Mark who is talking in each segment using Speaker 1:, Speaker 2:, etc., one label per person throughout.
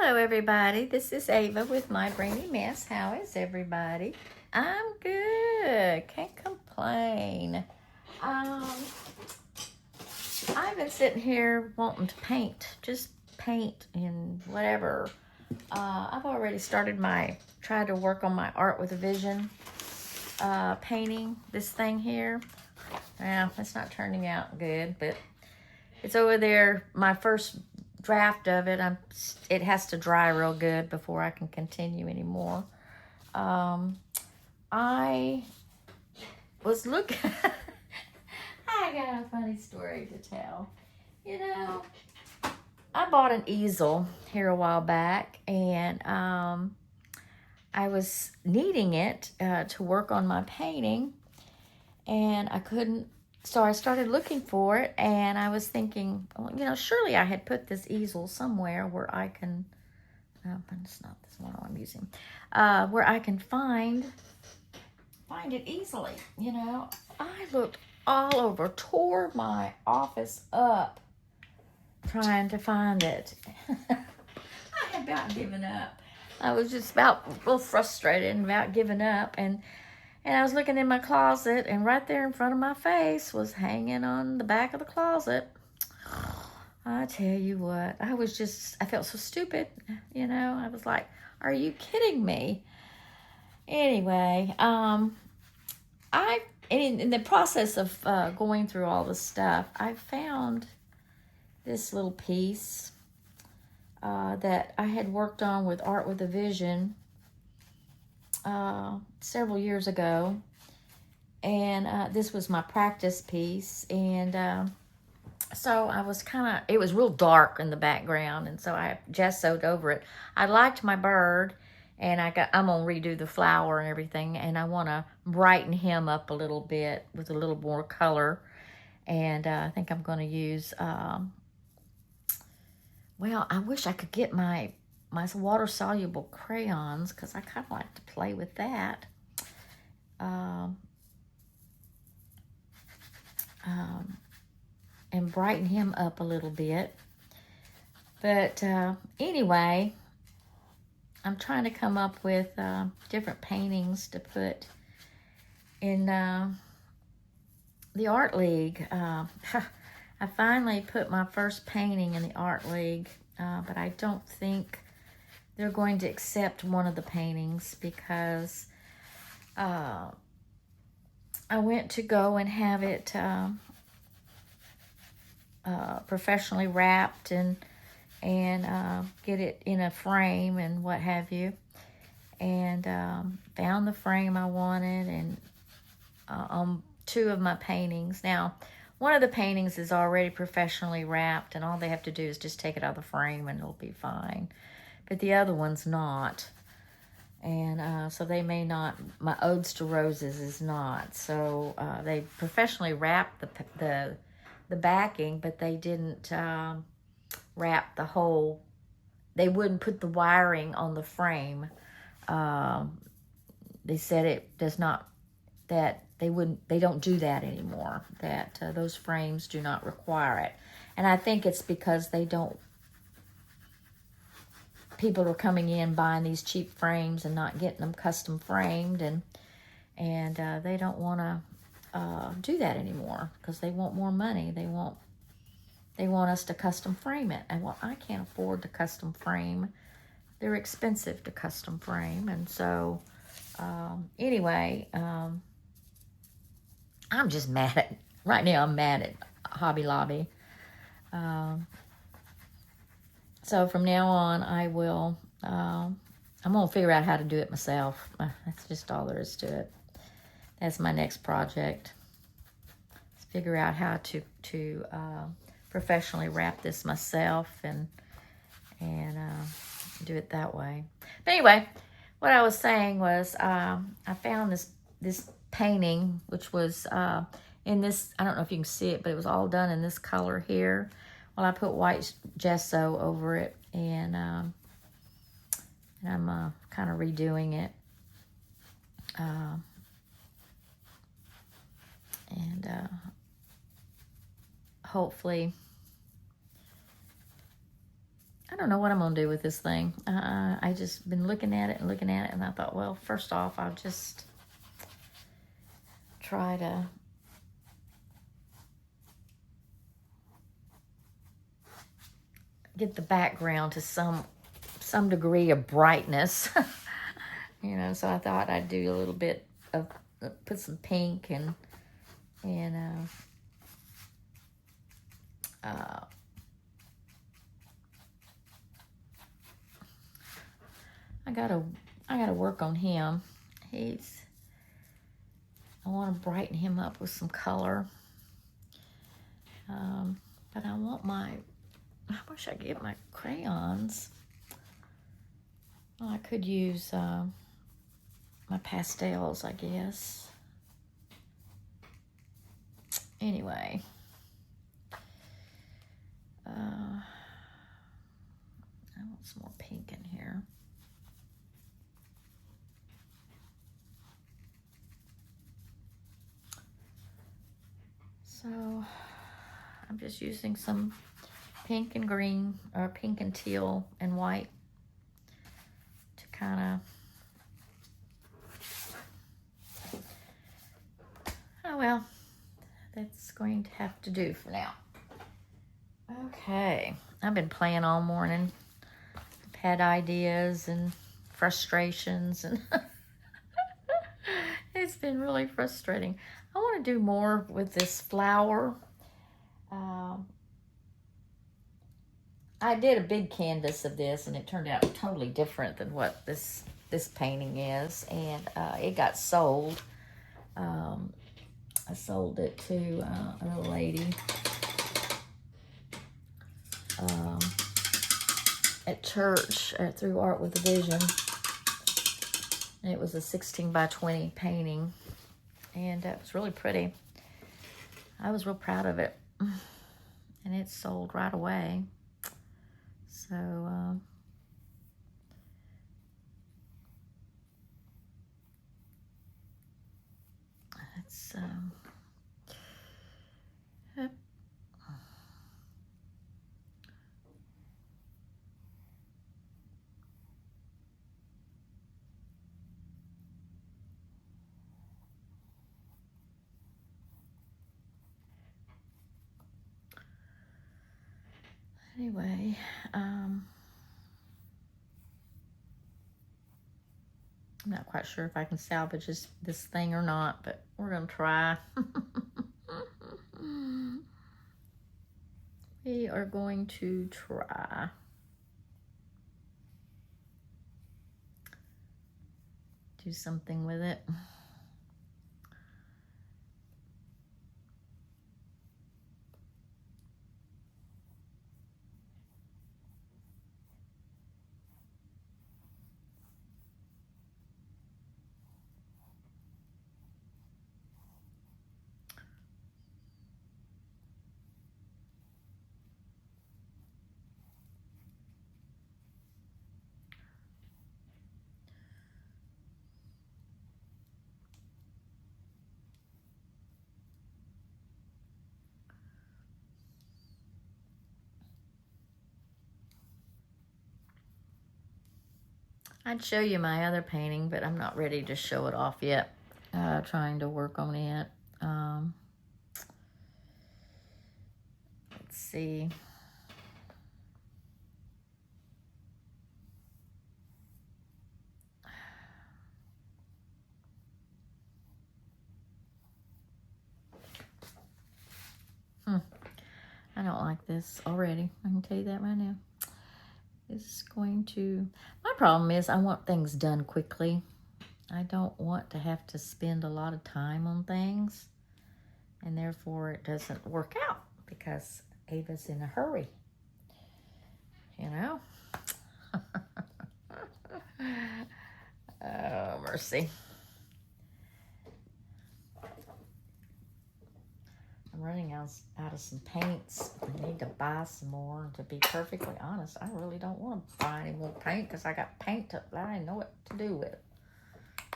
Speaker 1: Hello everybody, this is Ava with My Brainy Mess. How is everybody? I'm good, can't complain. I've been sitting here wanting to paint, just paint and whatever. I've already started tried to work on my Art with a Vision painting, this thing here. Well, it's not turning out good, but it's over there, my first draft of it. It has to dry real good before I can continue anymore. I was looking. I got a funny story to tell. You know, I bought an easel here a while back, and I was needing it to work on my painting, and I couldn't. So I started looking for it, and I was thinking, well, you know, surely I had put this easel somewhere where I can, but it's not this one I'm using, where I can find it easily. You know, I looked all over, tore my office up trying to find it. I had about given up. I was just about a little frustrated and about giving up, and I was looking in my closet, and right there in front of my face was hanging on the back of the closet. I tell you what, I felt so stupid, you know. I was like, are you kidding me? Anyway, in the process of going through all this stuff, I found this little piece that I had worked on with Art with a Vision several years ago, and this was my practice piece, and so I was it was real dark in the background, and so I gessoed over it. I liked my bird, and I'm gonna redo the flower and everything, and I want to brighten him up a little bit with a little more color, and I think I'm going to use well, I wish I could get my water-soluble crayons, because I kind of like to play with that. And brighten him up a little bit. But anyway, I'm trying to come up with different paintings to put in the Art League. I finally put my first painting in the Art League, but I don't think they're going to accept one of the paintings, because I went to go and have it professionally wrapped and get it in a frame and what have you, and found the frame I wanted, and on two of my paintings. Now, one of the paintings is already professionally wrapped, and all they have to do is just take it out of the frame and it'll be fine. But the other one's not. And so they may not, my Odes to Roses is not. So they professionally wrapped the backing, but they didn't wrap the whole, they wouldn't put the wiring on the frame. They said it does not, that they don't do that anymore, that those frames do not require it. And I think it's because people are coming in buying these cheap frames and not getting them custom framed, and they don't want to do that anymore, because they want more money. They want us to custom frame it, and well, I can't afford to custom frame. They're expensive to custom frame. And so anyway, I'm just mad at, right now I'm mad at Hobby Lobby. So from now on, I will, I'm going to figure out how to do it myself. That's just all there is to it. That's my next project. Let's figure out how to professionally wrap this myself and do it that way. But anyway, what I was saying was I found this painting, which was in this, I don't know if you can see it, but it was all done in this color here. Well, I put white gesso over it, and I'm kind of redoing it. And hopefully, I I don't know what I'm going to do with this thing. I just been looking at it, and I thought, well, first off, I'll just try to get the background to some degree of brightness. You know, so I thought I'd do a little bit of, put some pink and I gotta work on him. I want to brighten him up with some color. But I wish I could get my crayons. Well, I could use my pastels, I guess. Anyway. I want some more pink in here. So I'm just using some pink and green, or pink and teal and white to kind of, oh well, that's going to have to do for now. Okay, I've been playing all morning. I've had ideas and frustrations, and it's been really frustrating. I want to do more with this flower. I did a big canvas of this, and it turned out totally different than what this painting is, and it got sold. I sold it to a lady at church through Art with a Vision. And it was a 16 by 20 painting, and it was really pretty. I was real proud of it, and it sold right away. So it's anyway, I'm not quite sure if I can salvage this thing or not, but we're gonna try. We are going to try. Do something with it. I'd show you my other painting, but I'm not ready to show it off yet. Trying to work on it. Let's see. I don't like this already. I can tell you that right now. It's going to... My problem is I want things done quickly. I don't want to have to spend a lot of time on things, and therefore it doesn't work out because Ava's in a hurry. You know? Oh, mercy. I'm running out of some paints. I need to buy some more. To be perfectly honest, I really don't want to buy any more paint because I got paint that I didn't know what to do with.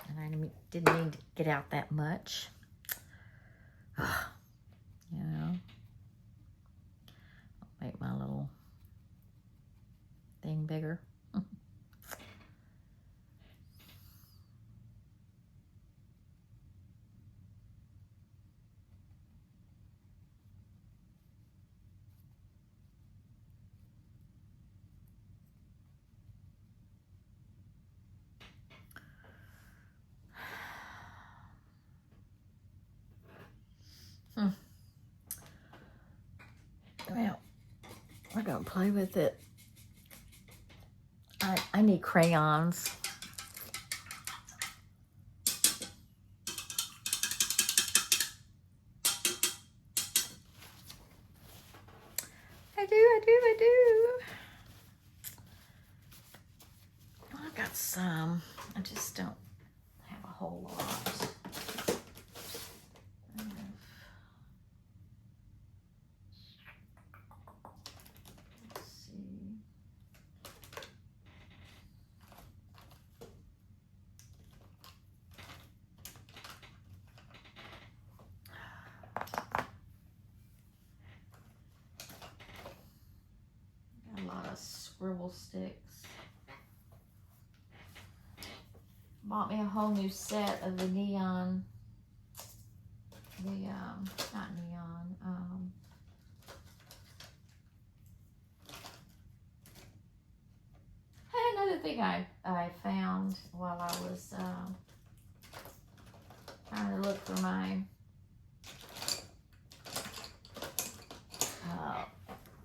Speaker 1: And I didn't mean to get out that much. You know. I'll make my little bigger. Well, we're gonna play with it. I need crayons. I do. Well, I got some. I just don't have a whole lot. Let's see. Got a lot of scribble sticks. Bought me a whole new set of the neon, not neon, another thing I found while I was trying to look for my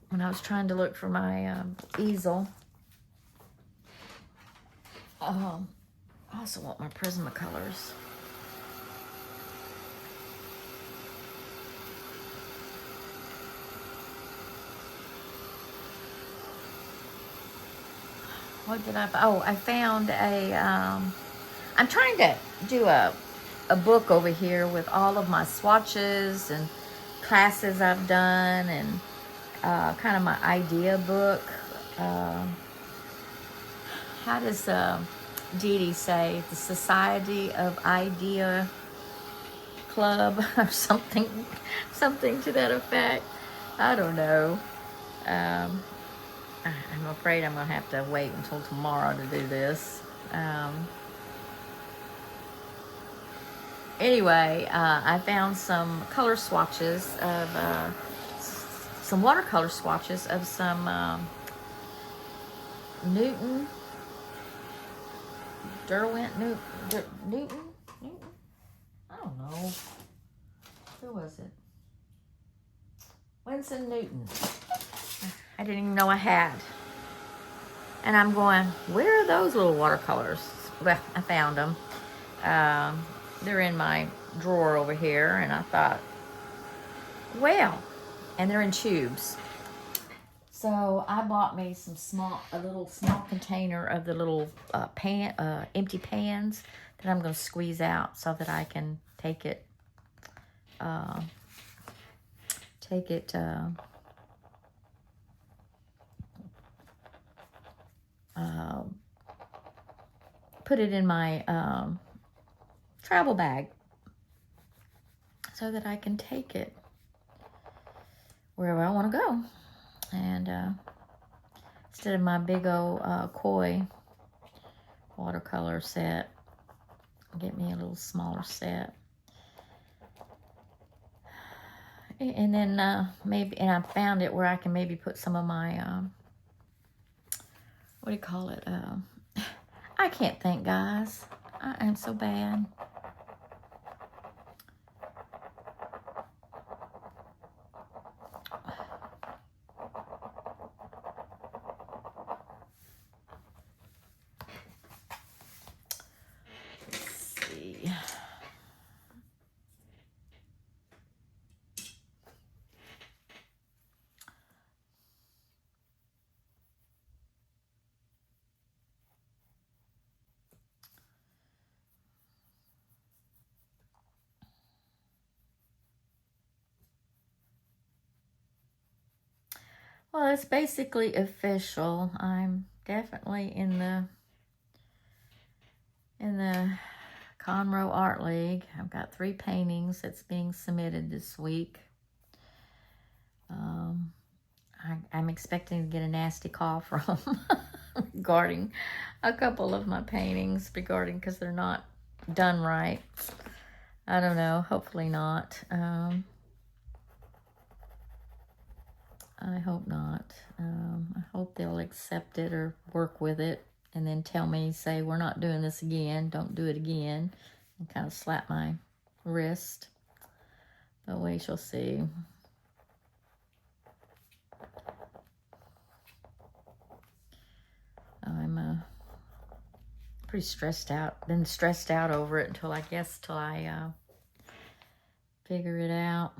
Speaker 1: when I was trying to look for my easel. I also want my Prismacolors. What did I? Oh, I found a. I'm trying to do a book over here with all of my swatches and classes I've done, and kind of my idea book. How does Dee Dee say? The Society of Idea Club or something to that effect. I don't know. I'm afraid I'm gonna have to wait until tomorrow to do this. Anyway, I found some color swatches of some watercolor swatches of some Newton. I don't know. Who was it? Winston Newton. I didn't even know I had. And I'm going, where are those little watercolors? Well, I found them. They're in my drawer over here, and I thought, well, and they're in tubes. So I bought me a little small container of the little empty pans that I'm going to squeeze out so that I can take it, put it in my travel bag so that I can take it wherever I want to go. And instead of my big old koi watercolor set, get me a little smaller set. And then maybe, and I found it where I can maybe put some of my, what do you call it? I can't think, guys. I am so bad. Well, it's basically official. I'm definitely in the Conroe Art League. I've got 3 paintings that's being submitted this week. I'm expecting to get a nasty call from regarding a couple of my paintings, because they're not done right. I don't know. Hopefully not. I hope not. I hope they'll accept it or work with it and then tell me, say, we're not doing this again. Don't do it again. And kind of slap my wrist. But we shall see. I'm pretty stressed out. Been stressed out over it until I figure it out.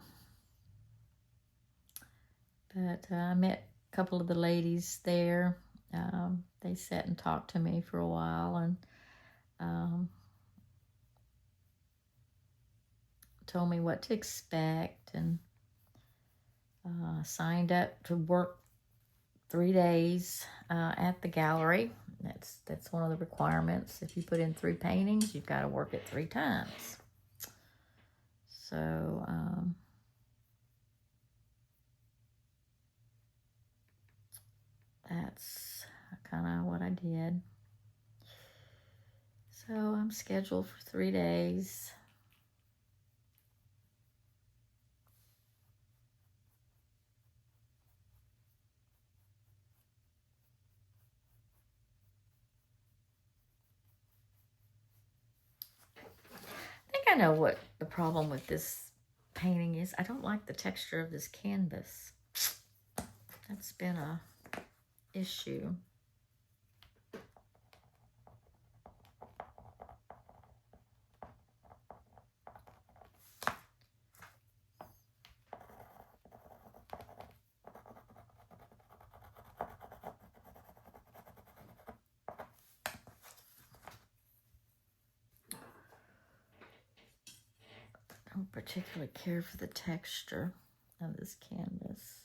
Speaker 1: But I met a couple of the ladies there. They sat and talked to me for a while and told me what to expect, and signed up to work 3 days at the gallery. That's one of the requirements. If you put in 3 paintings, you've got to work it 3 times. So that's kind of what I did. So I'm scheduled for 3 days. I think I know what the problem with this painting is. I don't like the texture of this canvas. That's been a issue. I don't particularly care for the texture of this canvas.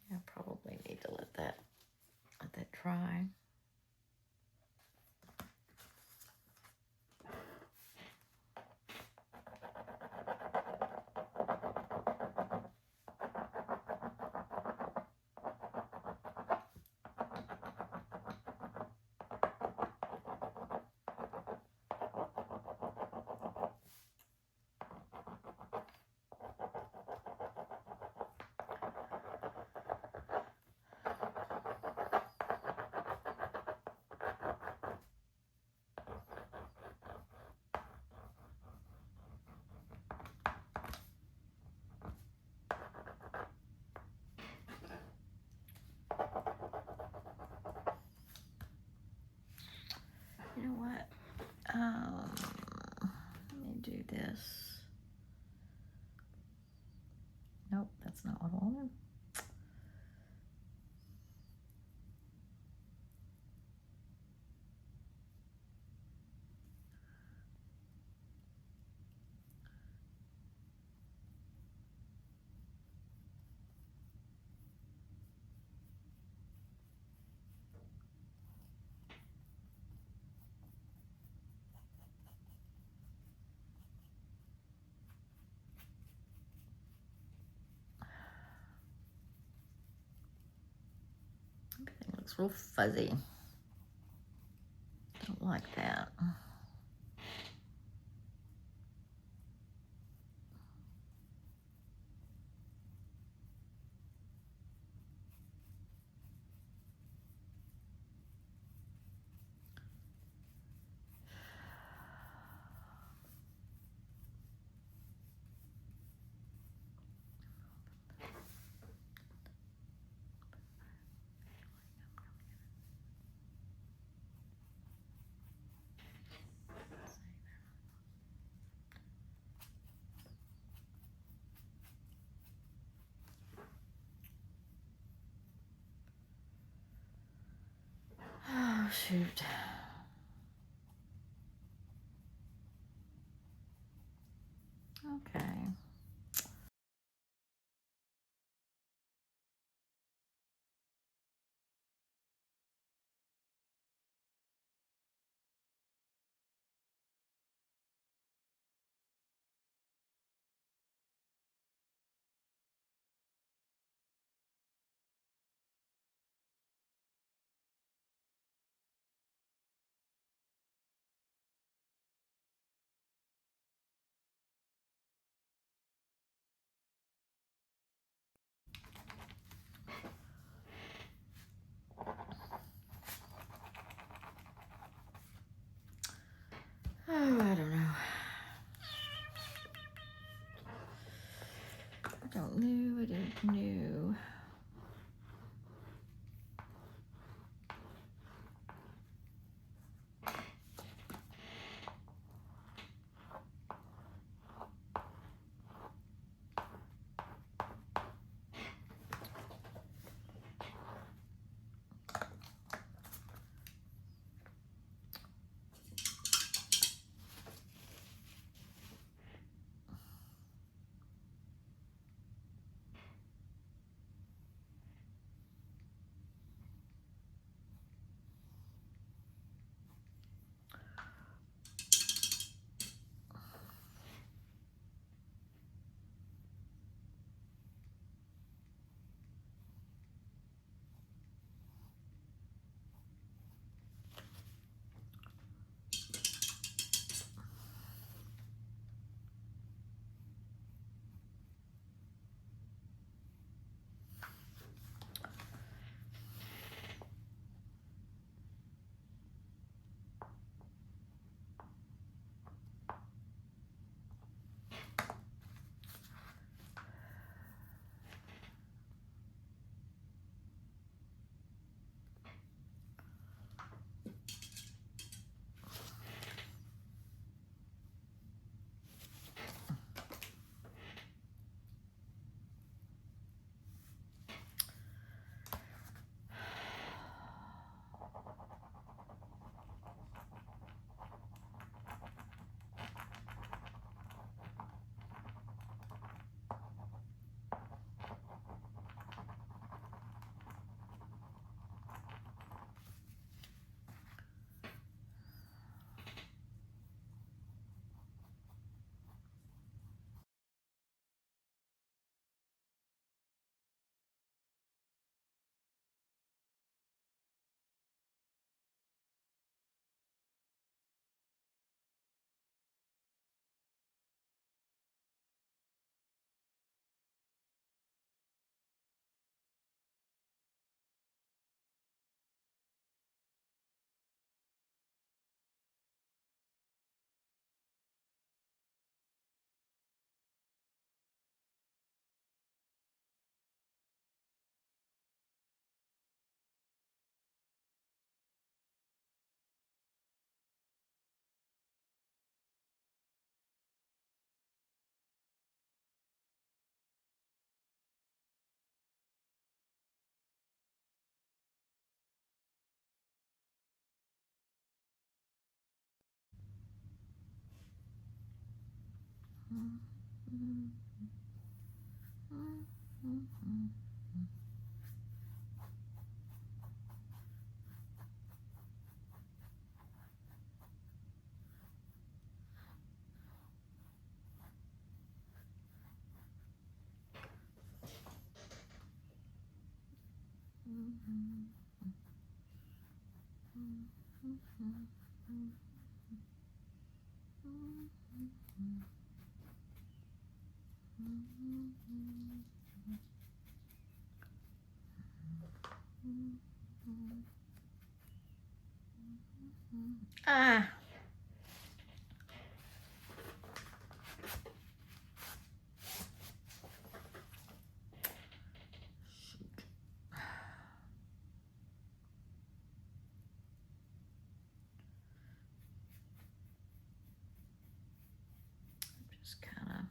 Speaker 1: I probably need to let that dry. You know what? Let me do this. Nope, that's not what I wanted. Everything looks real fuzzy. Don't like that. Oh, shoot. Okay. Ah. Just kind of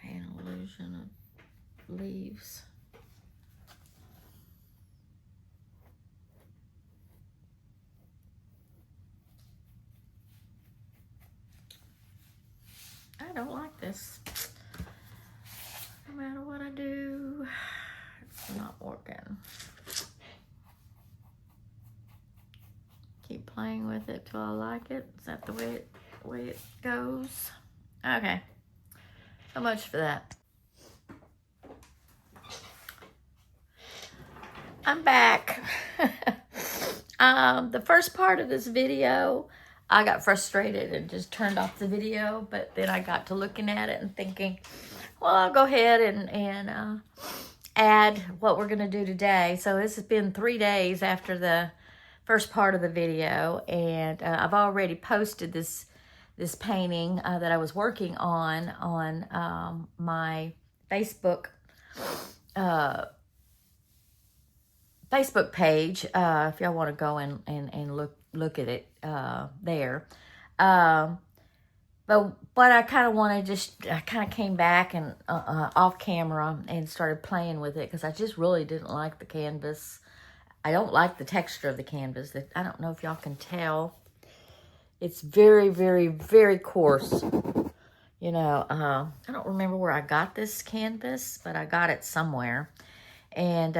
Speaker 1: paint an illusion of leaves. I don't like this. No matter what I do, it's not working. Keep playing with it till I like it. Is that the way it goes? Okay. So much for that. I'm back. The first part of this video, I got frustrated and just turned off the video, but then I got to looking at it and thinking, well, I'll go ahead and add what we're gonna do today. So this has been 3 days after the first part of the video, and I've already posted this painting that I was working on my Facebook page, if y'all want to go and look at it there. But what I kind of want to I kind of came back and off camera and started playing with it because I just really didn't like the canvas. I don't like the texture of the canvas. I don't know if y'all can tell. It's very, very, very coarse. You know, I don't remember where I got this canvas, but I got it somewhere. And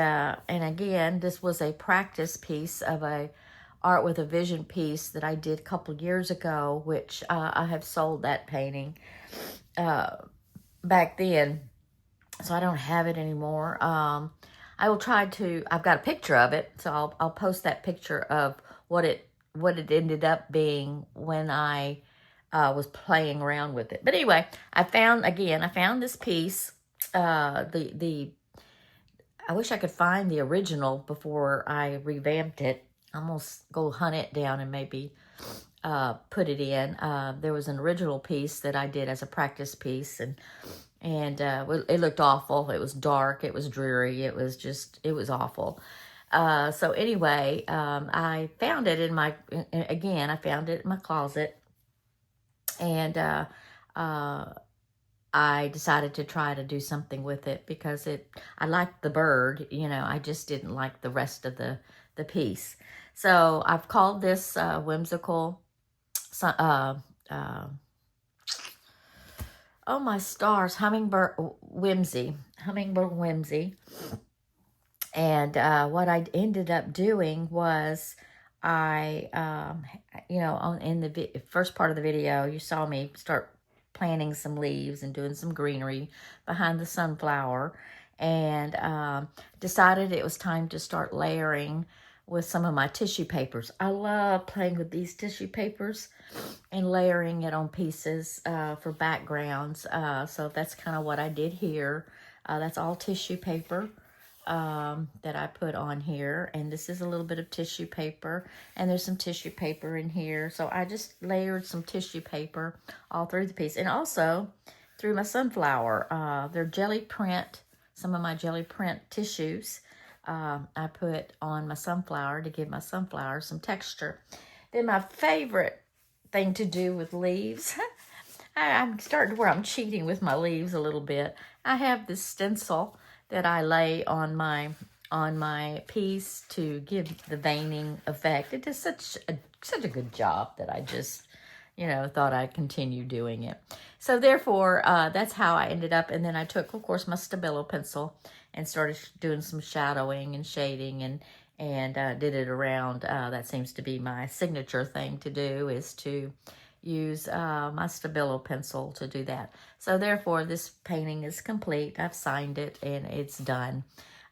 Speaker 1: again, this was a practice piece of a Art with a Vision piece that I did a couple years ago, which I have sold that painting back then, so I don't have it anymore. I will try to. I've got a picture of it, so I'll post that picture of what it ended up being when I was playing around with it. But anyway, I found this piece. I wish I could find the original before I revamped it. Almost go hunt it down and maybe put it in. There was an original piece that I did as a practice piece, and it looked awful. It was dark. It was dreary. It was awful. So anyway, I found it in my closet, and I decided to try to do something with it because I liked the bird, you know, I just didn't like the rest of the piece. So I've called this whimsical, oh my stars, Hummingbird Whimsy. And what I ended up doing was in the first part of the video, you saw me start planting some leaves and doing some greenery behind the sunflower, and decided it was time to start layering with some of my tissue papers. I love playing with these tissue papers and layering it on pieces for backgrounds. So that's kind of what I did here. That's all tissue paper that I put on here, and this is a little bit of tissue paper, and there's some tissue paper in here. So I just layered some tissue paper all through the piece, and also through my sunflower. They're jelly print, some of my jelly print tissues I put on my sunflower to give my sunflower some texture. Then my favorite thing to do with leaves, I'm starting to where I'm cheating with my leaves a little bit. I have this stencil that I lay on my piece to give the veining effect. It does such a good job that I just, you know, thought I'd continue doing it. So therefore, that's how I ended up. And then I took, of course, my Stabilo pencil and started doing some shadowing and shading and did it around. That seems to be my signature thing to do, is to use my Stabilo pencil to do that. So therefore, this painting is complete. I've signed it and it's done.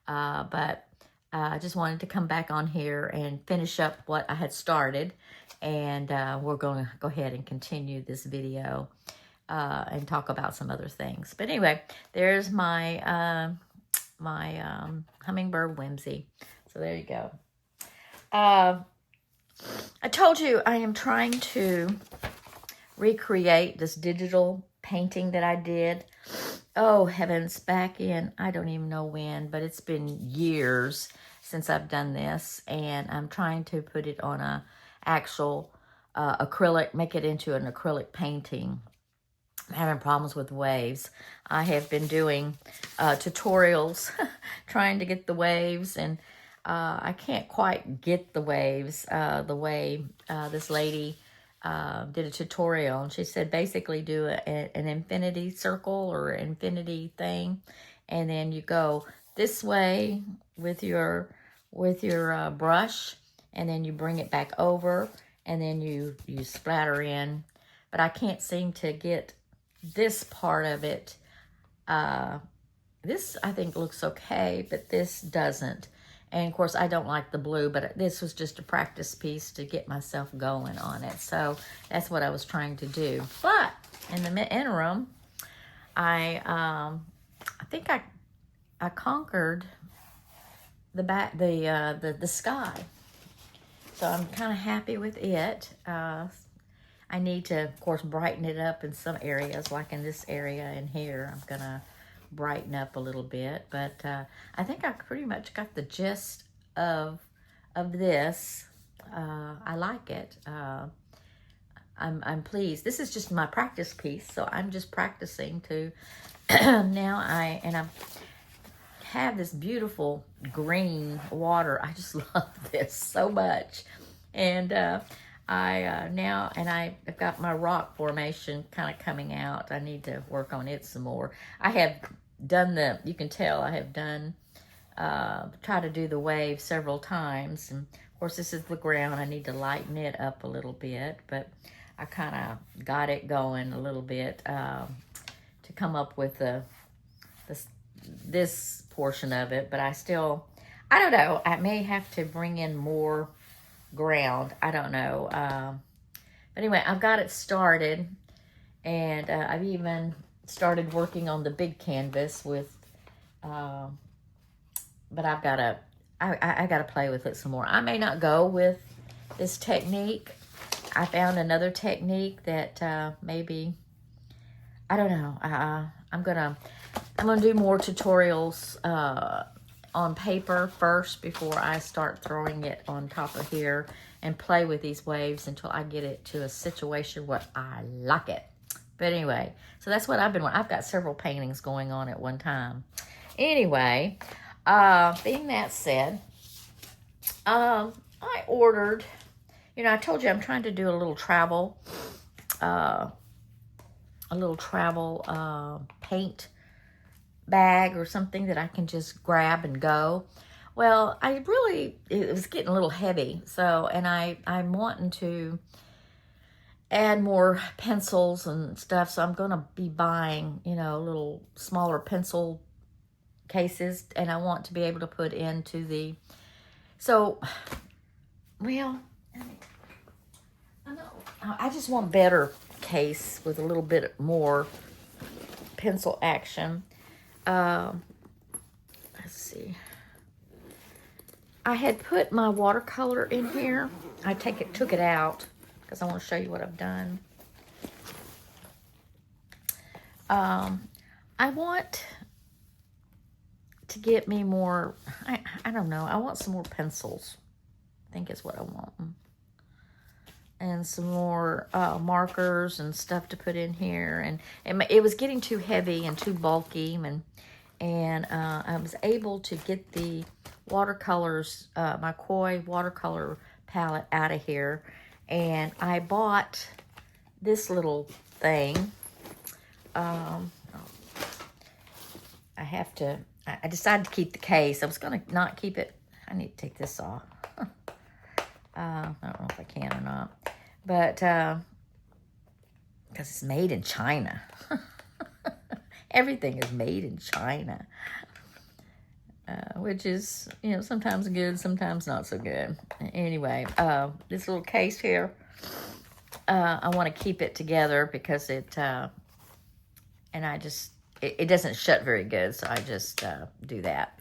Speaker 1: But I just wanted to come back on here and finish up what I had started. And we're going to go ahead and continue this video and talk about some other things. But anyway, there's my Hummingbird Whimsy. So there you go. I told you I am trying to recreate this digital painting that I did. Oh, heavens, back in, I don't even know when, but it's been years since I've done this. And I'm trying to put it on a actual acrylic, make it into an acrylic painting. I'm having problems with waves. I have been doing tutorials trying to get the waves, and I can't quite get the waves the way this lady did a tutorial. And she said basically do an infinity circle or infinity thing, and then you go this way with your brush, and then you bring it back over, and then you splatter in. But I can't seem to get this part of it. This I think looks okay, but this doesn't. And of course I don't like the blue, but this was just a practice piece to get myself going on it. So that's what I was trying to do. But in the interim, I think I conquered the sky. So I'm kind of happy with it. I need to, of course, brighten it up in some areas, like in this area and here. I'm going to brighten up a little bit. But I think I pretty much got the gist of this. I like it. I'm pleased. This is just my practice piece, so I'm just practicing to now. I have this beautiful green water. I just love this so much. And I've got my rock formation kind of coming out. I need to work on it some more. I have done you can tell I have done, try to do the wave several times. And of course this is the ground. I need to lighten it up a little bit, but I kind of got it going a little bit to come up with this portion of it. But I don't know. I may have to bring in more ground. I don't know. But anyway, I've got it started, and I've even started working on the big canvas with, but I gotta play with it some more. I may not go with this technique. I found another technique that maybe, I don't know. I'm gonna do more tutorials on paper first before I start throwing it on top of here and play with these waves until I get it to a situation where I like it. But anyway, so that's what I've got several paintings going on at one time. Anyway, being that said, I ordered, I told you I'm trying to do a little travel paint bag or something that I can just grab and go. Well, it was getting a little heavy. So, and I'm wanting to add more pencils and stuff. So I'm going to be buying, little smaller pencil cases, and I want to be able to put into I just want a better case with a little bit more pencil action. Let's see. I had put my watercolor in here. I took it out because I want to show you what I've done. I want to get me more, I don't know, I want some more pencils. I think is what I want. And some more markers and stuff to put in here. And it was getting too heavy and too bulky. And I was able to get the watercolors, my Koi watercolor palette out of here. And I bought this little thing. I decided to keep the case. I was going to not keep it. I need to take this off. I don't know if I can or not. But, because it's made in China. Everything is made in China. Which is, sometimes good, sometimes not so good. Anyway, this little case here, I want to keep it together because it doesn't shut very good, so I just do that.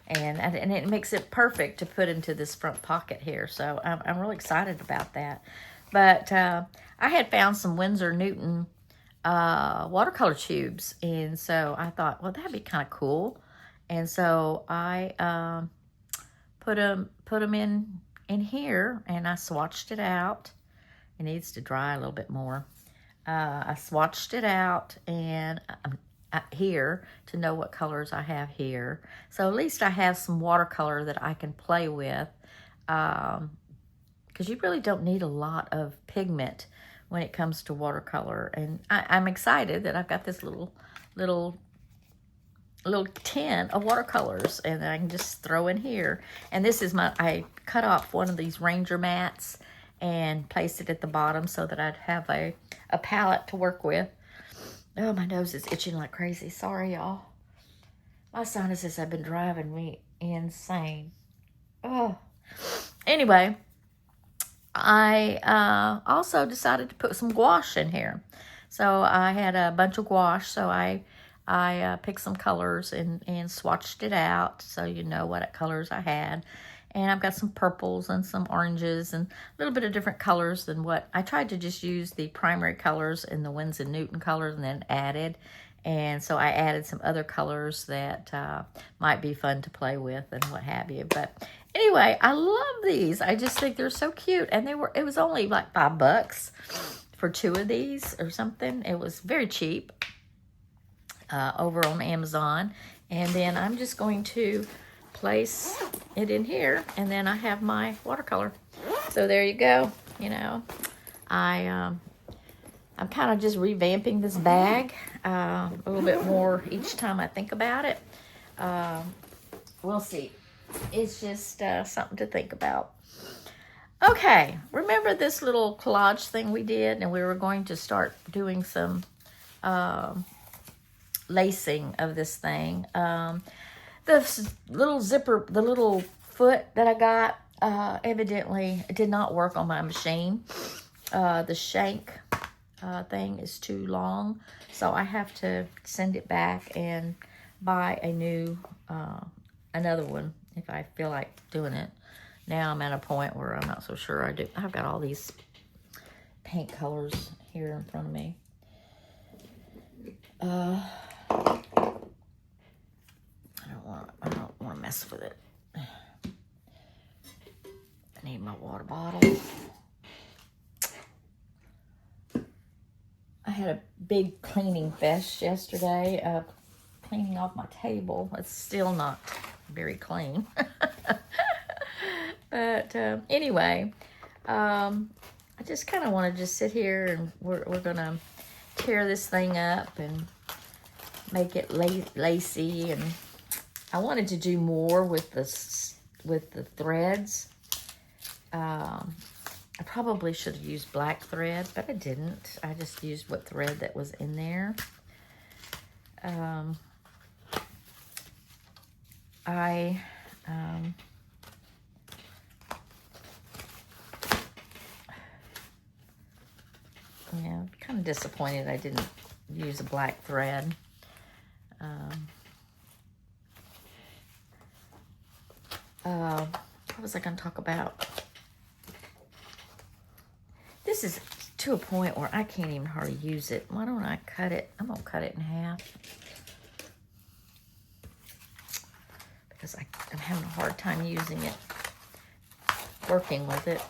Speaker 1: And it makes it perfect to put into this front pocket here, so I'm really excited about that. But I had found some Winsor Newton watercolor tubes, and so I thought, well, that'd be kind of cool. And so I put them in here, and I swatched it out. It needs to dry a little bit more. I swatched it out and here to know what colors I have here. So at least I have some watercolor that I can play with, because you really don't need a lot of pigment when it comes to watercolor. And I'm excited that I've got this little tin of watercolors, and I can just throw in here. And this is I cut off one of these Ranger mats and placed it at the bottom so that I'd have a palette to work with. Oh, my nose is itching like crazy. Sorry, y'all. My sinuses have been driving me insane. Oh. Anyway, I also decided to put some gouache in here. So I had a bunch of gouache, so I picked some colors and swatched it out so you know what colors I had. And I've got some purples and some oranges and a little bit of different colors than what I tried to just use the primary colors in the Winsor Newton colors and then added. And so I added some other colors that might be fun to play with and what have you. But anyway, I love these. I just think they're so cute. And it was only like $5 for 2 of these or something. It was very cheap over on Amazon. And then I'm just going to place it in here, and then I have my watercolor. So there you go. I'm kind of just revamping this bag a little bit more each time I think about it. We'll see. It's just something to think about. Okay, remember this little collage thing we did, and we were going to start doing some lacing of this thing. The little zipper, the little foot that I got, evidently it did not work on my machine. The shank thing is too long, so I have to send it back and buy a new, another one if I feel like doing it. Now I'm at a point where I'm not so sure I do. I've got all these paint colors here in front of me. I don't want to mess with it. I need my water bottle. I had a big cleaning fest yesterday, cleaning off my table. It's still not very clean. But anyway, I just kind of want to just sit here, and we're going to tear this thing up and make it lacy. And I wanted to do more with the threads. I probably should have used black thread, but I didn't. I just used what thread that was in there. Yeah, kind of disappointed I didn't use a black thread. What was I going to talk about? This is to a point where I can't even hardly use it. Why don't I cut it? I'm going to cut it in half. Because I'm having a hard time using it, working with it.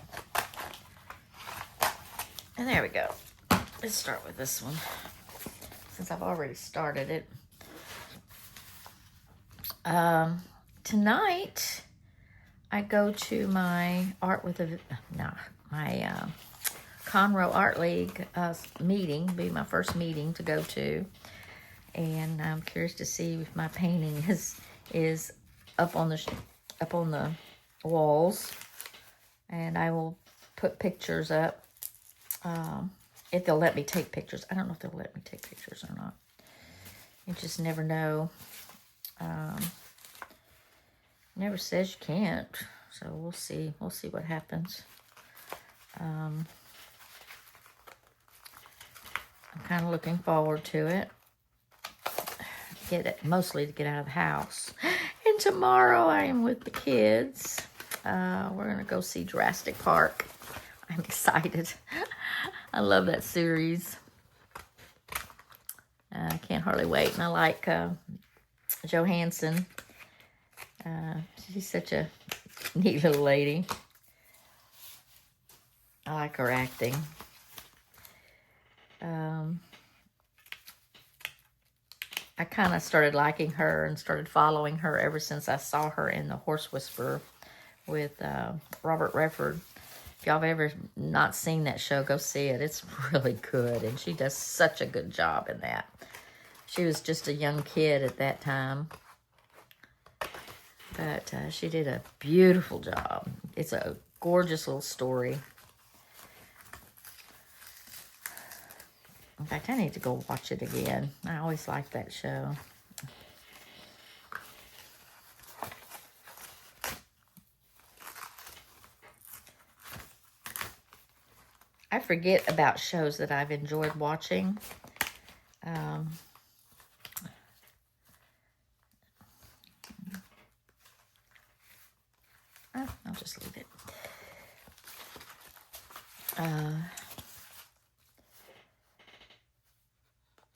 Speaker 1: And there we go. Let's start with this one, since I've already started it. Tonight, I go to my Conroe Art League meeting. Be my first meeting to go to, and I'm curious to see if my painting is up on the walls, and I will put pictures up if they'll let me take pictures. I don't know if they'll let me take pictures or not. You just never know. Never says you can't, so we'll see. We'll see what happens. I'm kind of looking forward to it. Mostly to get out of the house. And tomorrow I am with the kids. We're gonna go see Jurassic Park. I'm excited. I love that series. I can't hardly wait. And I like Johansson. She's such a neat little lady. I like her acting. I kind of started liking her and started following her ever since I saw her in The Horse Whisperer with Robert Redford. If y'all have ever not seen that show, go see it. It's really good, and she does such a good job in that. She was just a young kid at that time, but she did a beautiful job. It's a gorgeous little story. In fact, I need to go watch it again. I always liked that show. I forget about shows that I've enjoyed watching. I'll just leave it.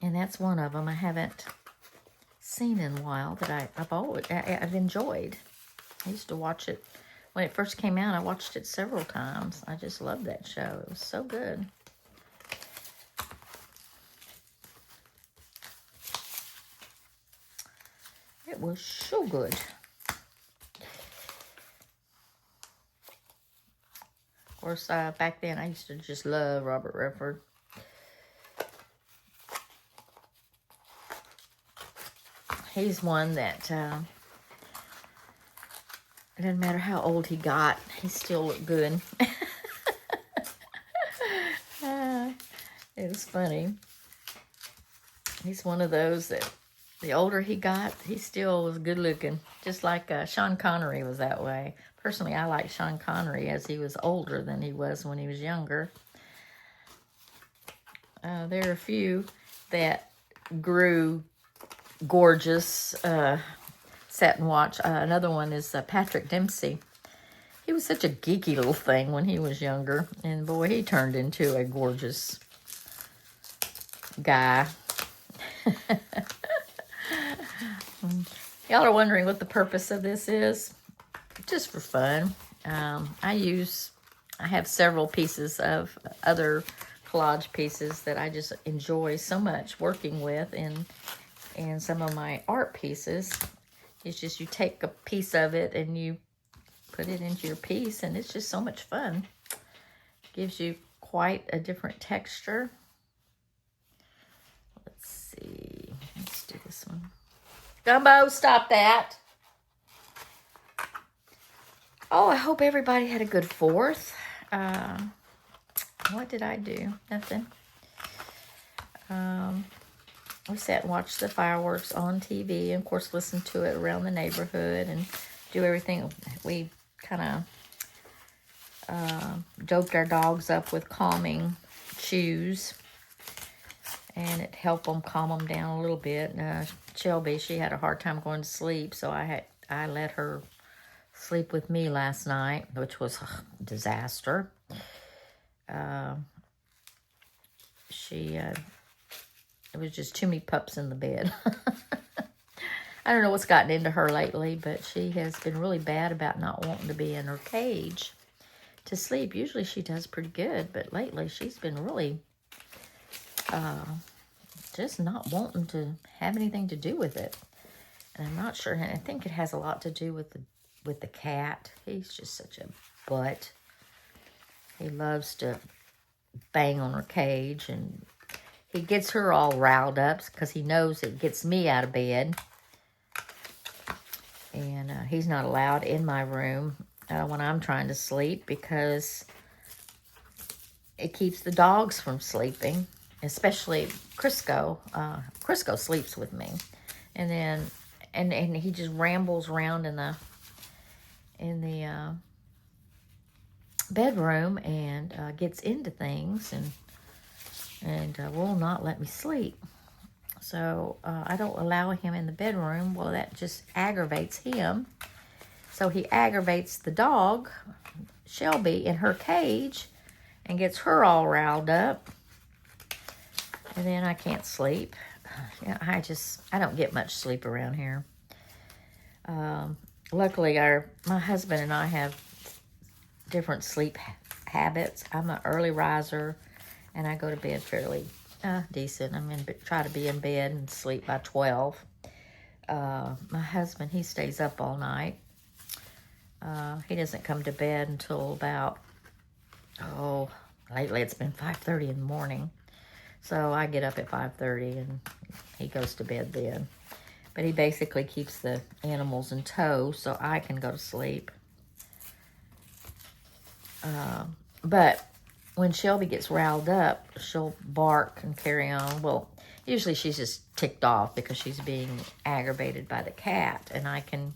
Speaker 1: And that's one of them I haven't seen in a while that I've enjoyed. I used to watch it when it first came out. I watched it several times. I just loved that show. It was so good. It was so good. Of course, back then I used to just love Robert Redford. He's one that it doesn't matter how old he got, he still looked good. It was funny. He's one of those that the older he got, he still was good looking. Just like Sean Connery was that way. Personally, I like Sean Connery as he was older than he was when he was younger. There are a few that grew gorgeous. Sat and watched. Another one is Patrick Dempsey. He was such a geeky little thing when he was younger. And boy, he turned into a gorgeous guy. Y'all are wondering what the purpose of this is. Just for fun. I have several pieces of other collage pieces that I just enjoy so much working with in some of my art pieces. It's just you take a piece of it and you put it into your piece, and it's just so much fun. Gives you quite a different texture. Let's see. Let's do this one. Gumbo, stop that. Oh, I hope everybody had a good 4th. What did I do? Nothing. We sat and watched the fireworks on TV, and of course listened to it around the neighborhood and do everything. We kind of doped our dogs up with calming chews, and it helped them calm them down a little bit. Shelby, she had a hard time going to sleep, so I let her sleep with me last night, which was a disaster. It was just too many pups in the bed. I don't know what's gotten into her lately, but she has been really bad about not wanting to be in her cage to sleep. Usually she does pretty good, but lately she's been really just not wanting to have anything to do with it. And I'm not sure. And I think it has a lot to do with the cat. He's just such a butt. He loves to bang on her cage, and he gets her all riled up because he knows it gets me out of bed. And he's not allowed in my room when I'm trying to sleep because it keeps the dogs from sleeping, especially Crisco. Crisco sleeps with me. And then, and he just rambles around in the bedroom and gets into things and will not let me sleep. So I don't allow him in the bedroom. Well, that just aggravates him. So he aggravates the dog, Shelby, in her cage and gets her all riled up. And then I can't sleep. Yeah, I don't get much sleep around here. Luckily, my husband and I have different sleep habits. I'm an early riser, and I go to bed fairly decent. Try to be in bed and sleep by 12. My husband, he stays up all night. He doesn't come to bed until about, lately it's been 5:30 in the morning. So I get up at 5:30 and he goes to bed then. But he basically keeps the animals in tow so I can go to sleep. But when Shelby gets riled up, she'll bark and carry on. Well, usually she's just ticked off because she's being aggravated by the cat. And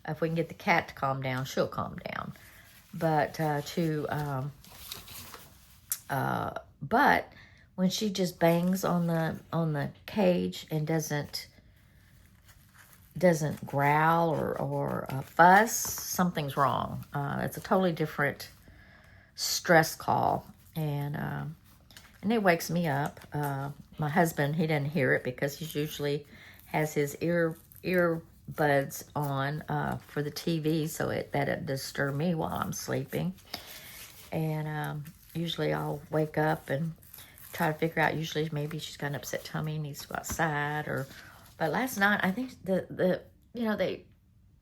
Speaker 1: if we can get the cat to calm down, she'll calm down. But but when she just bangs on the cage and doesn't growl or fuss, something's wrong. It's a totally different stress call, and it wakes me up. My husband, he doesn't hear it because he usually has his earbuds on for the TV, so that it disturb me while I'm sleeping. And usually I'll wake up and try to figure out. Usually maybe she's got an upset tummy and needs to go outside, but last night I think they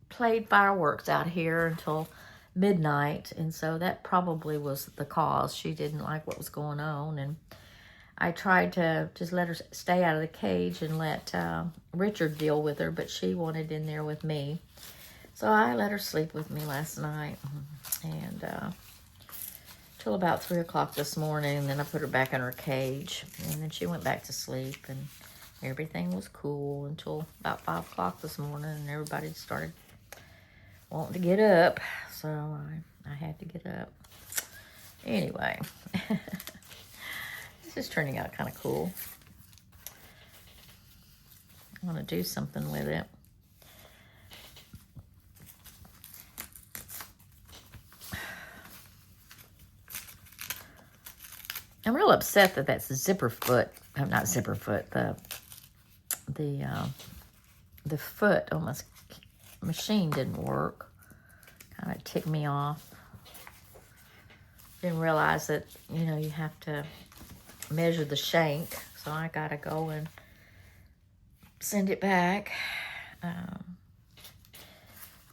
Speaker 1: played fireworks out here until midnight, and so that probably was the cause. She didn't like what was going on, and I tried to just let her stay out of the cage and let Richard deal with her, but she wanted in there with me. So I let her sleep with me last night, and till about 3 o'clock this morning, and then I put her back in her cage, and then she went back to sleep, and everything was cool until about 5 o'clock this morning, and everybody started wanting to get up, so I had to get up. Anyway, this is turning out kind of cool. I want to do something with it. I'm real upset that that's zipper foot. Not zipper foot. The foot on my machine didn't work. Kind of ticked me off. Didn't realize that you have to measure the shank, so I gotta go and send it back.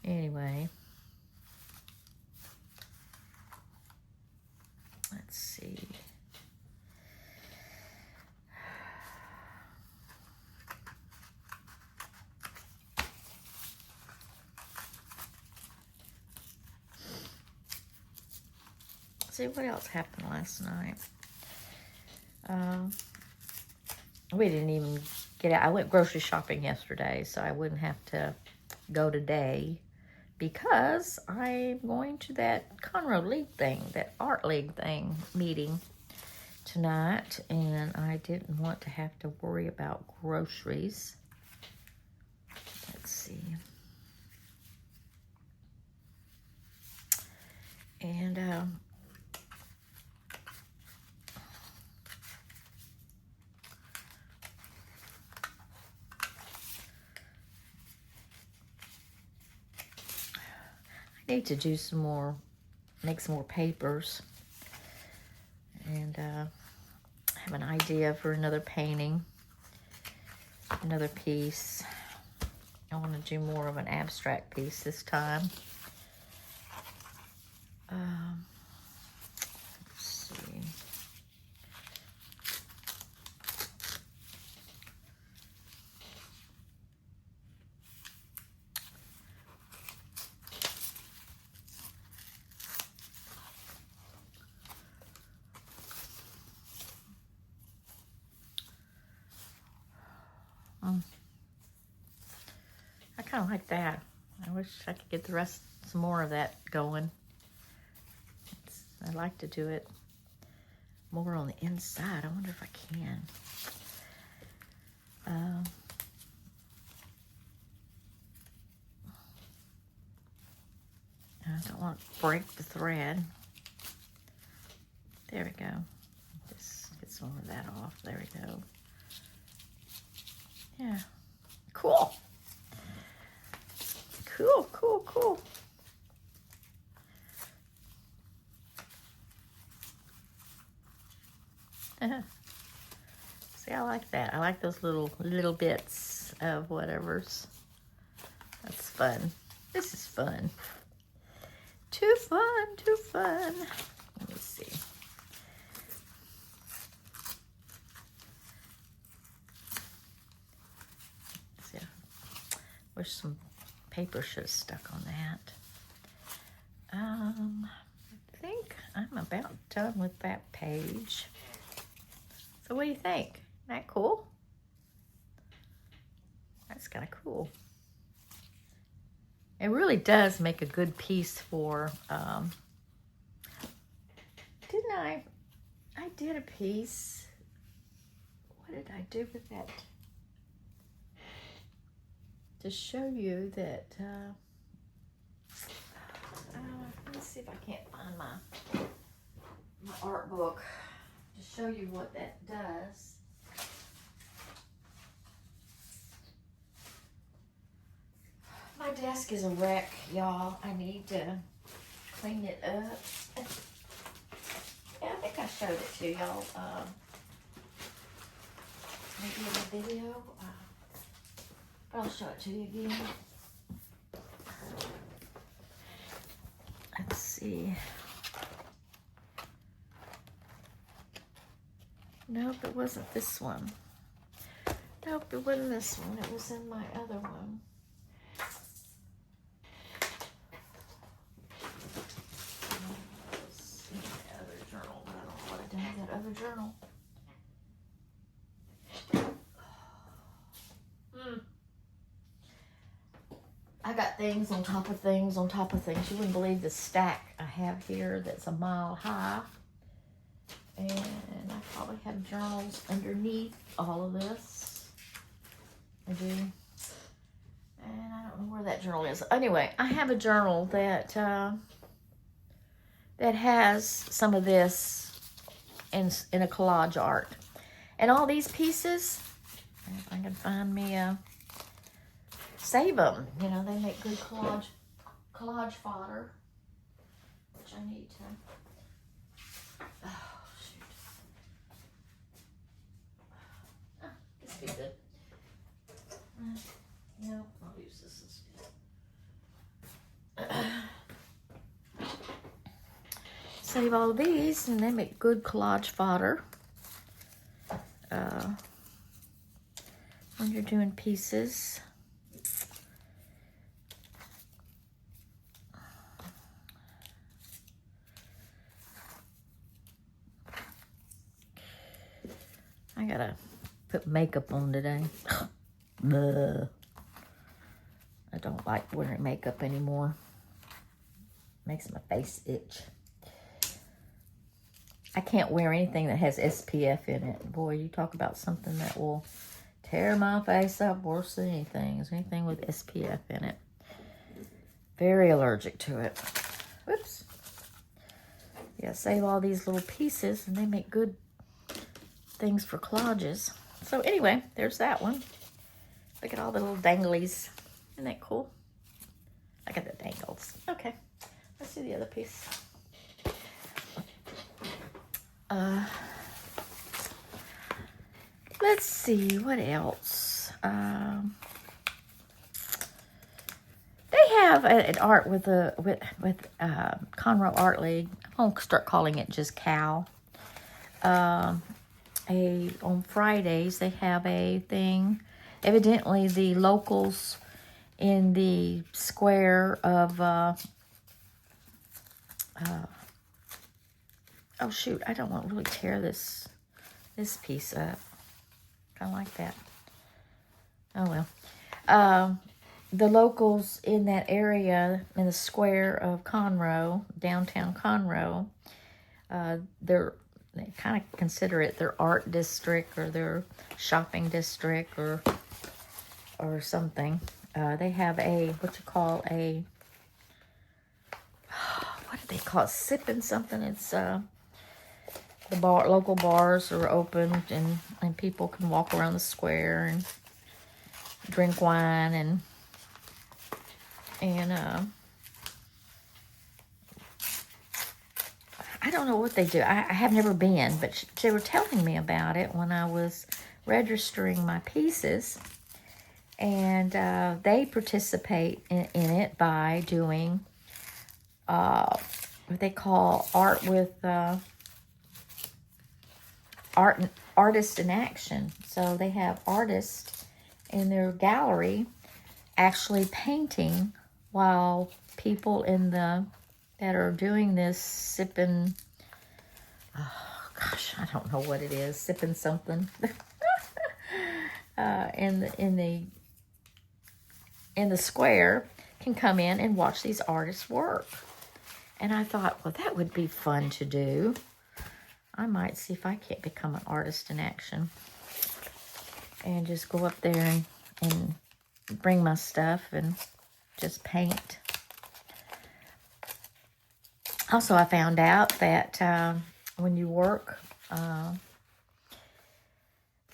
Speaker 1: Anyway, let's see. See what else happened last night. We didn't even get out. I went grocery shopping yesterday, so I wouldn't have to go today because I'm going to that Conroe League thing, that Art League thing meeting tonight, and I didn't want to have to worry about groceries. Let's see. And I need to do some more, make some more papers, and have an idea for another painting, another piece. I want to do more of an abstract piece this time. Let's see. kind of like that. I wish I could get some more of that going. I like to do it more on the inside. I wonder if I can. I don't want to break the thread. There we go. Just get some of that off. There we go. Yeah. Cool. Cool, cool, cool. See, I like that. I like those little bits of whatever's. That's fun. This is fun. Too fun, too fun. Let me see. See, I wish some paper should have stuck on that. I think I'm about done with that page. So what do you think? Isn't that cool? That's kind of cool. It really does make a good piece for, didn't I? I did a piece. What did I do with that? To show you that, let me see if I can't find my art book to show you what that does. My desk is a wreck, y'all. I need to clean it up. Yeah, I think I showed it to y'all. Maybe in a video. But I'll show it to you again. Let's see. Nope, it wasn't this one. Nope, it wasn't this one. It was in my other one. That other journal. I got things on top of things on top of things. You wouldn't believe the stack I have here that's a mile high. And I probably have journals underneath all of this. I do. And I don't know where that journal is. Anyway, I have a journal that that has some of this in a collage art. And all these pieces, if I can find me save them. You know, they make good collage fodder, which I need to. Oh, shoot. This would be good. No, I'll use this instead. Save all of these, and they make good collage fodder when you're doing pieces. I gotta put makeup on today. I don't like wearing makeup anymore. Makes my face itch. I can't wear anything that has SPF in it. Boy, you talk about something that will tear my face up worse than anything. Is anything with SPF in it. Very allergic to it. Whoops. Yeah, save all these little pieces and they make good things for collages. So anyway, there's that one. Look at all the little danglies. Isn't that cool? Look at the dangles. Okay, let's do the other piece. Let's see, what else? They have an art with Conroe Art League. I'm gonna start calling it just Cal. On Fridays they have a thing. Evidently, the locals in the square of oh shoot, I don't want to really tear this piece up. Kind of like that. Oh well. the locals in that area, in the square of Conroe, downtown Conroe, they kind of consider it their art district or their shopping district or something. They have what you call what do they call it? Sipping something. It's the local bars are open and people can walk around the square and drink wine and I don't know what they do. I have never been, but they were telling me about it when I was registering my pieces. And they participate in it by doing what they call artist in action. So they have artists in their gallery actually painting while people that are doing this sipping, oh gosh, I don't know what it is, sipping something in the square can come in and watch these artists work. And I thought, well, that would be fun to do. I might see if I can't become an artist in action and just go up there and bring my stuff and just paint. Also, I found out that when you work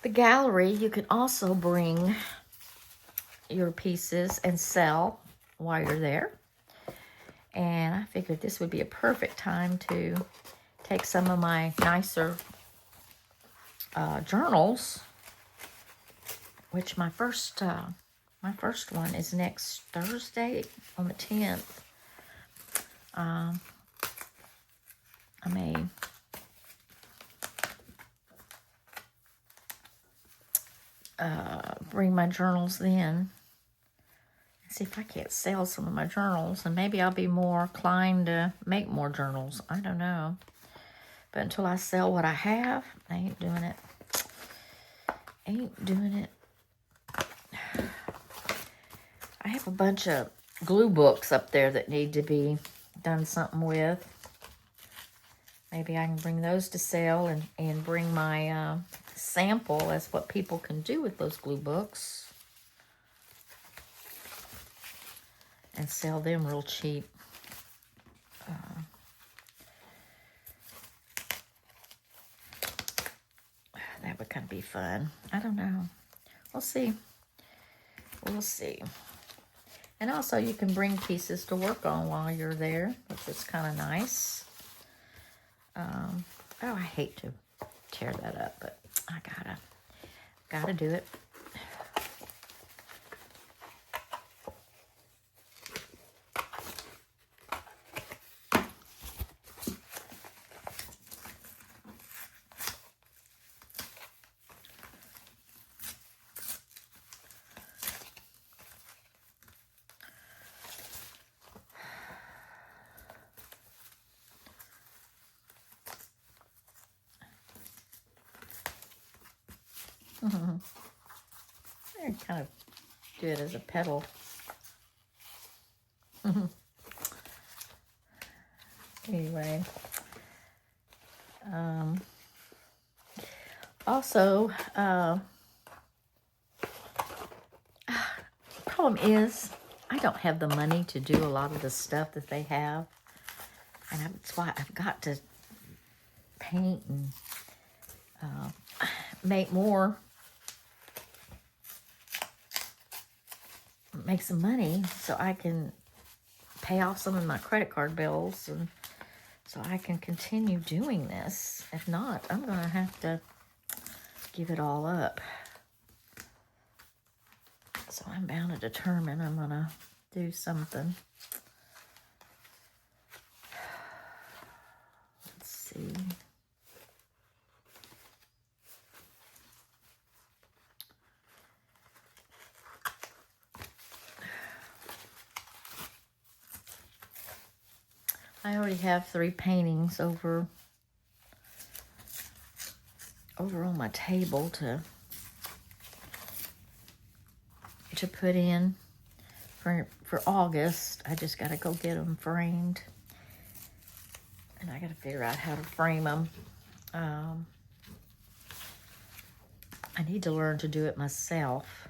Speaker 1: the gallery, you can also bring your pieces and sell while you're there. And I figured this would be a perfect time to take some of my nicer journals, which my first one is next Thursday on the 10th. I may bring my journals then. See if I can't sell some of my journals, and maybe I'll be more inclined to make more journals. I don't know. But until I sell what I have, I ain't doing it. I have a bunch of glue books up there that need to be done something with. Maybe I can bring those to sell and bring my sample as what people can do with those glue books. And sell them real cheap. That would kind of be fun. I don't know. We'll see. And also you can bring pieces to work on while you're there, which is kind of nice. Oh, I hate to tear that up, but I gotta do it. I kind of do it as a pedal. Anyway. Also, the problem is I don't have the money to do a lot of the stuff that they have. And that's why I've got to paint and make some money so I can pay off some of my credit card bills and so I can continue doing this. If not, I'm going to have to give it all up. So I'm bound to determine I'm going to do something. Let's see. I already have 3 paintings over on my table to put in. for August. I just got to go get them framed. And I got to figure out how to frame them. I need to learn to do it myself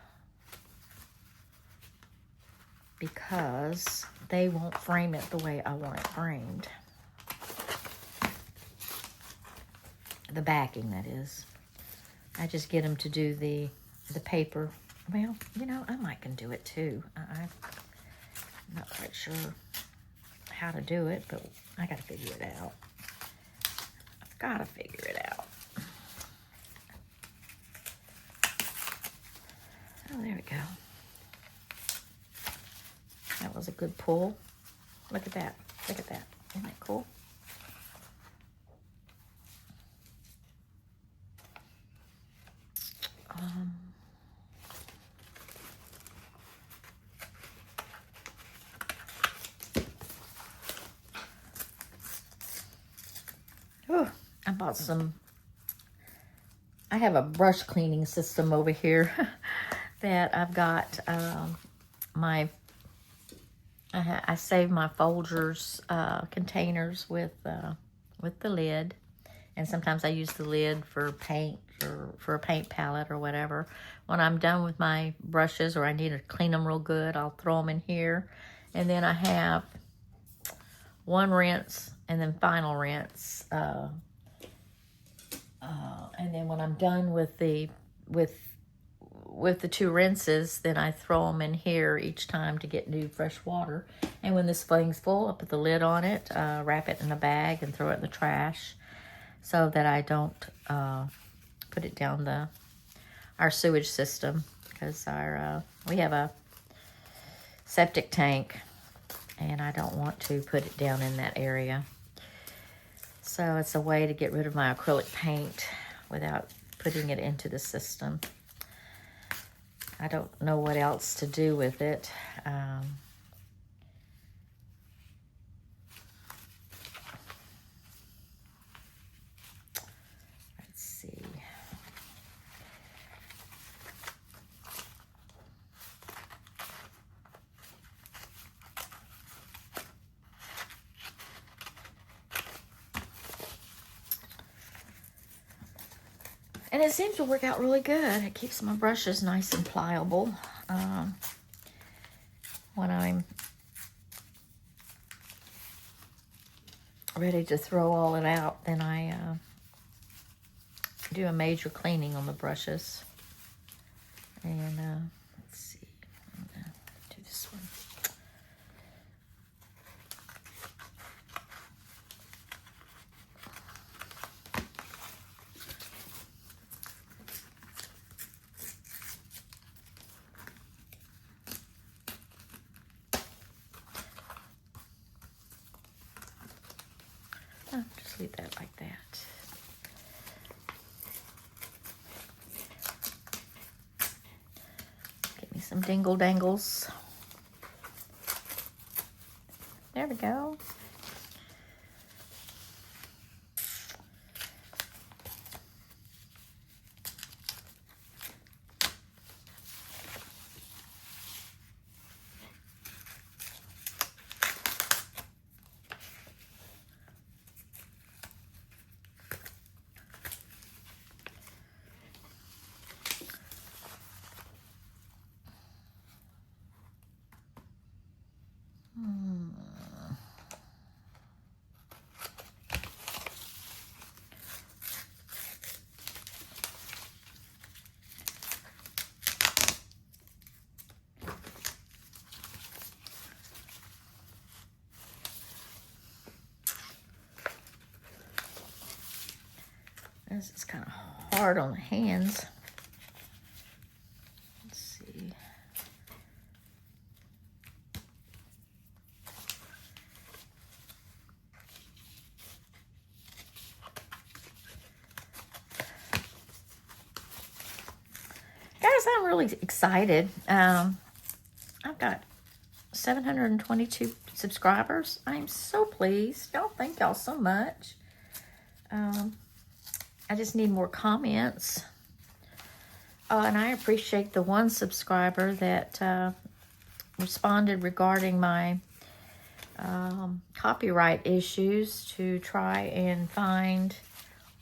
Speaker 1: because they won't frame it the way I want it framed. The backing, that is. I just get them to do the paper. Well, you know, I might can do it too. I'm not quite sure how to do it, but I got to figure it out. I've got to figure it out. Oh, there we go. That was a good pull. Look at that. Look at that. Isn't that cool? I bought some. I have a brush cleaning system over here that I've got. I save my Folgers containers with the lid, and sometimes I use the lid for paint or for a paint palette or whatever. When I'm done with my brushes or I need to clean them real good, I'll throw them in here, and then I have one rinse and then final rinse. And then when I'm done with the two rinses, then I throw them in here each time to get new fresh water. And when this thing's full, I put the lid on it, wrap it in a bag, and throw it in the trash so that I don't put it down our sewage system, because we have a septic tank, and I don't want to put it down in that area. So it's a way to get rid of my acrylic paint without putting it into the system. I don't know what else to do with it. Let's see. And it seems to work out really good. It keeps my brushes nice and pliable. When I'm ready to throw all it out, then I do a major cleaning on the brushes. And let's see, I'm gonna do this one. Oh, just leave that like that. Get me some dingle dangles. There we go. This is kind of hard on the hands. Let's see. Guys, I'm really excited. I've got 722 subscribers. I'm so pleased. Y'all, thank y'all so much. I just need more comments. And I appreciate the one subscriber that responded regarding my copyright issues to try and find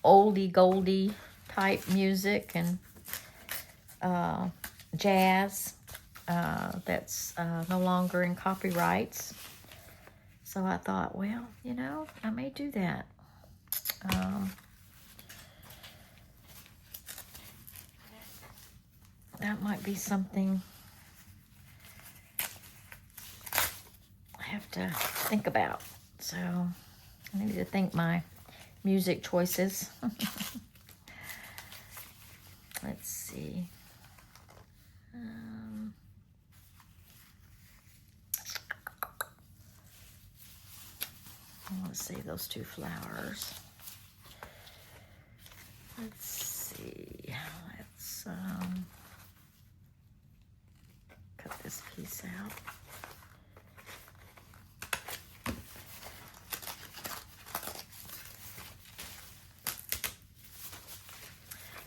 Speaker 1: oldie goldie type music and jazz that's no longer in copyrights. So I thought, well, you know, I may do that. That might be something I have to think about. So I need to think my music choices. Let's see. Let's save those two flowers. Let's see. Let's cut this piece out.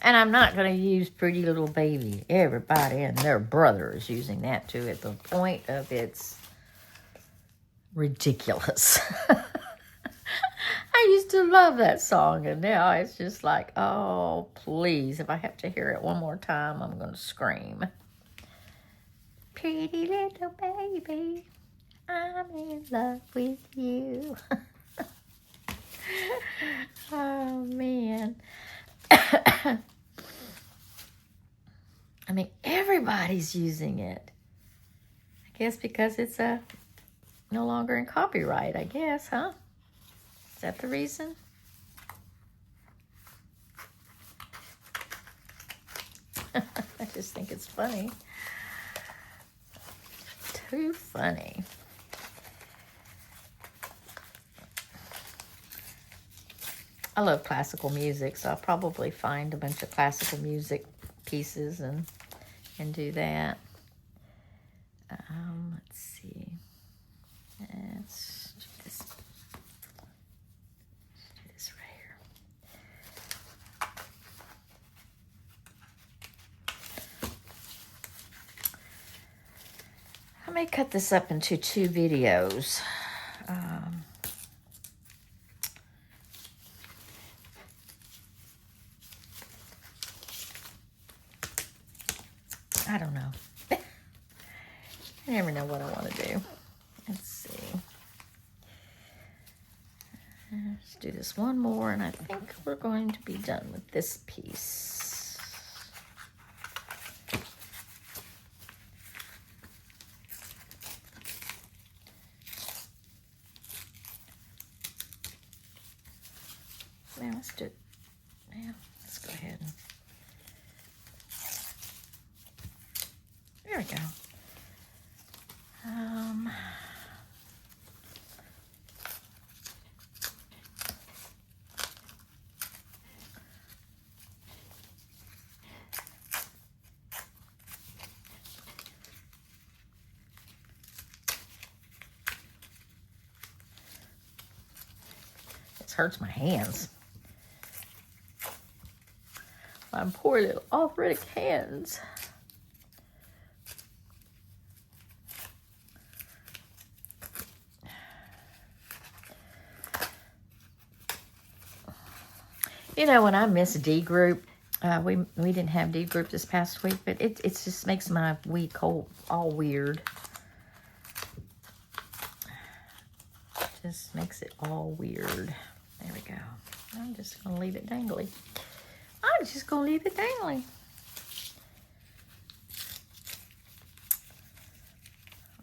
Speaker 1: And I'm not going to use Pretty Little Baby. Everybody and their brother is using that too at the point of it's ridiculous. I used to love that song, and now it's just like, oh, please. If I have to hear it one more time, I'm going to scream. Pretty little baby, I'm in love with you. Oh, man. I mean, everybody's using it. I guess because it's no longer in copyright, I guess, huh? Is that the reason? I just think it's funny. Too funny. I love classical music, so I'll probably find a bunch of classical music pieces and do that. Let's see. Let's do this. Let's do this right here. I may cut this up into 2 videos. I don't know. I never know what I want to do. Let's see. Let's do this one more, and I think we're going to be done with this piece. Now let's do it. Yeah, let's go ahead and there we go. This hurts my hands. My poor little arthritic hands. You know, when I miss D group, we didn't have D group this past week, but it just makes my week all weird. Just makes it all weird. There we go. I'm just gonna leave it dangly. I'm just gonna leave it dangly.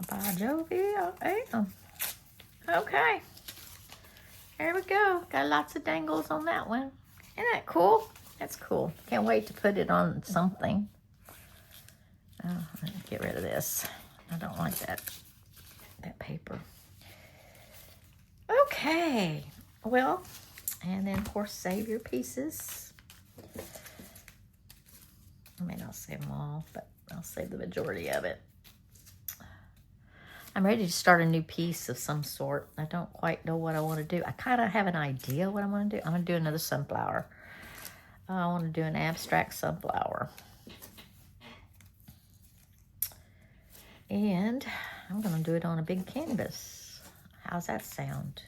Speaker 1: By Jovi, I am. Okay. There we go. Got lots of dangles on that one. Isn't that cool? That's cool. Can't wait to put it on something. Oh, let me get rid of this. I don't like that paper. Okay. Well, and then, of course, save your pieces. I may not save them all, but I'll save the majority of it. I'm ready to start a new piece of some sort. I don't quite know what I want to do. I kind of have an idea what I want to do. I'm going to do another sunflower. I want to do an abstract sunflower. And I'm going to do it on a big canvas. How's that sound?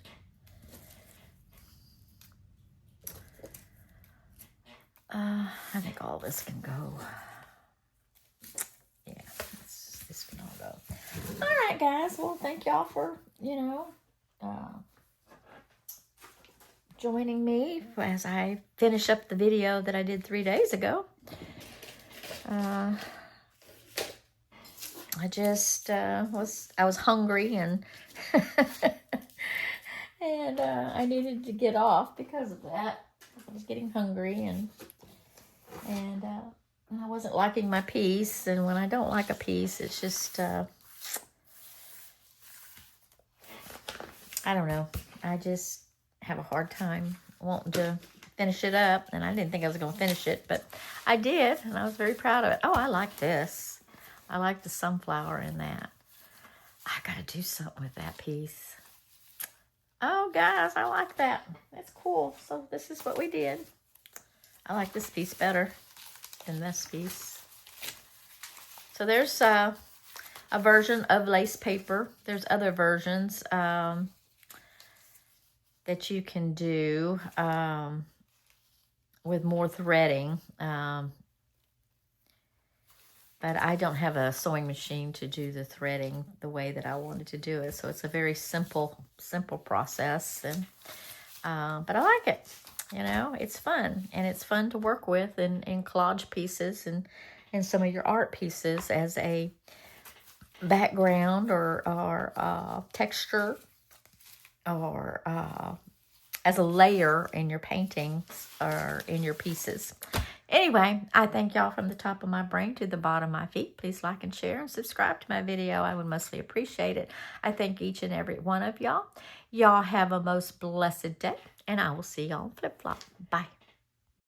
Speaker 1: I think all this can go. Yeah, this can all go. All right, guys. Well, thank y'all for, joining me as I finish up the video that I did 3 days ago. I just I was hungry and and I needed to get off because of that. I was getting hungry and I wasn't liking my piece. And when I don't like a piece, it's just I don't know. I just have a hard time wanting to finish it up. And I didn't think I was going to finish it, but I did, and I was very proud of it. Oh, I like this. I like the sunflower in that. I got to do something with that piece. Oh, guys, I like that. That's cool. So this is what we did. I like this piece better than this piece. So there's a version of lace paper. There's other versions that you can do with more threading. But I don't have a sewing machine to do the threading the way that I wanted to do it. So it's a very simple process. And but I like it. It's fun. And it's fun to work with in collage pieces and some of your art pieces as a background or texture or as a layer in your paintings or in your pieces. Anyway, I thank y'all from the top of my brain to the bottom of my feet. Please like and share and subscribe to my video. I would mostly appreciate it. I thank each and every one of y'all. Y'all have a most blessed day, and I will see y'all on Flip Flop. Bye.